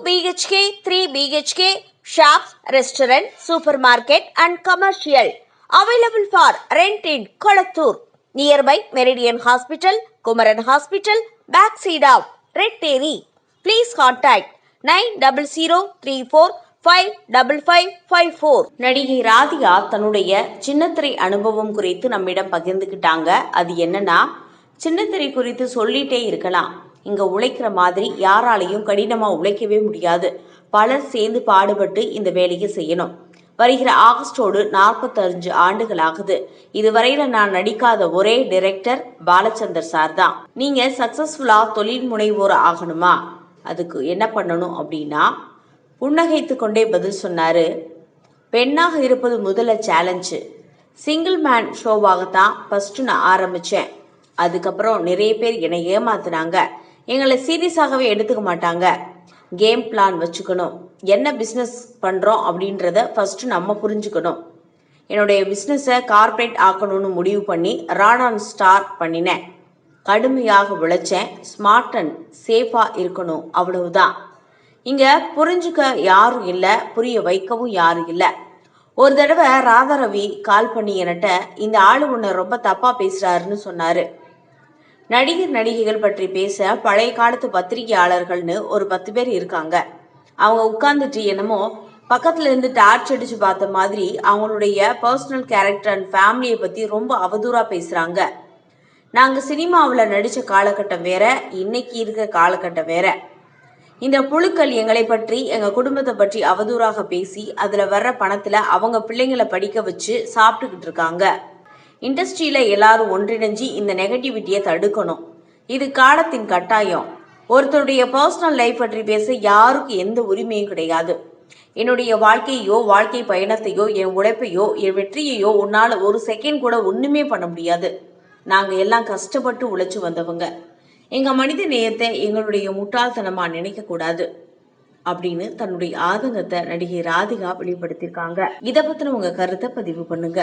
BHK, 3 BHK, shops, restaurant, supermarket and commercial. Available for rent in Kolattur. Nearby Meridian Hospital, Kumaran Hospital, backside of Red Terry. Please contact 9034555554. நடிகை ராதிகா தன்னுடைய சின்னத்திரை அனுபவம் குறித்து நம்மிடம் பகிர்ந்துக்கிட்டாங்க. அது என்னன்னா, சின்னத்திரை குறித்து சொல்லிட்டே இருக்கலாம். இங்க உழைக்கிற மாதிரி யாராலையும் கடினமா உழைக்கவே முடியாது. பலர் சேர்ந்து பாடுபட்டு இந்த வேலையை செய்யணும். வருகிற ஆகஸ்டோடு 45 ஆண்டுகள் ஆகுது. இதுவரையில நான் நடிக்காத ஒரே டைரக்டர் பாலச்சந்தர் சார் தான். நீங்க சக்சஸ்ஃபுல்லா தொழில் முனைவோர் ஆகணுமா, அதுக்கு என்ன பண்ணணும் அப்படின்னா, புன்னகைத்து கொண்டே பதில் சொன்னாரு. பெண்ணாக இருப்பது முதல்ல சேலஞ்சு. சிங்கிள் மேன் ஷோவாகத்தான் ஃபர்ஸ்ட் நான் ஆரம்பிச்சேன். அதுக்கப்புறம் நிறைய பேர் என்னை ஏமாத்துனாங்க. எங்களை சீரியஸாகவே எடுத்துக்க மாட்டாங்க. கேம் பிளான் வச்சுக்கணும். என்ன பிஸ்னஸ் பண்ணுறோம் அப்படின்றத ஃபர்ஸ்ட் நம்ம புரிஞ்சுக்கணும். என்னுடைய பிஸ்னஸை கார்பரேட் ஆக்கணும்னு முடிவு பண்ணி ராடான் ஸ்டார்ட் பண்ணினேன். கடுமையாக உழைச்சேன். ஸ்மார்ட் அண்ட் சேஃபாக இருக்கணும், அவ்வளவுதான். இங்கே புரிஞ்சுக்க யாரும் இல்லை, புரிய வைக்கவும் யாரும் இல்லை. ஒரு தடவை ராதாரவி கால் பண்ணி என்கிட்ட, இந்த ஆளு உன்னை ரொம்ப தப்பாக பேசுகிறாருன்னு சொன்னார். நடிகர் நடிகைகள் பற்றி பேச பழைய காலத்து பத்திரிகையாளர்கள்னு ஒரு 10 பேர் இருக்காங்க. அவங்க உட்கார்ந்துட்டு என்னமோ பக்கத்துல இருந்து டார்ச் அடிச்சு பார்த்த மாதிரி அவங்களுடைய பர்சனல் கேரக்டர் அண்ட் ஃபேமிலியை பத்தி ரொம்ப அவதூறா பேசுறாங்க. நாங்க சினிமாவில் நடிச்ச காலகட்டம் வேற, இன்னைக்கு இருக்கிற காலகட்டம் வேற. இந்த புழுக்கள் எங்களை பற்றி, எங்க குடும்பத்தை பற்றி அவதூறாக பேசி அதுல வர்ற பணத்துல அவங்க பிள்ளைங்களை படிக்க வச்சு சாப்பிட்டுக்கிட்டு இருக்காங்க. இண்டஸ்ட்ரியில எல்லாரும் ஒன்றிணைஞ்சு இந்த நெகட்டிவிட்டியை தடுக்கணும். இது காலத்தின் கட்டாயம். ஒருத்தருடைய பர்சனல் லைஃப் பற்றி பேச யாருக்கு எந்த உரிமையும் கிடையாது. என்னுடைய வாழ்க்கையோ, வாழ்க்கை பயணத்தையோ, என் உழைப்பையோ, என் வெற்றியையோ உன்னால ஒரு செகண்ட் கூட ஒண்ணுமே பண்ண முடியாது. நாங்க எல்லாம் கஷ்டப்பட்டு உழைச்சு வந்தவங்க. எங்க மனித நேயத்தை எங்களுடைய முட்டாள்தனமா நினைக்க கூடாது அப்படின்னு தன்னுடைய ஆதங்கத்தை நடிகை ராதிகா வெளிப்படுத்தியிருக்காங்க. இதை பத்தின உங்க கருத்தை பதிவு பண்ணுங்க.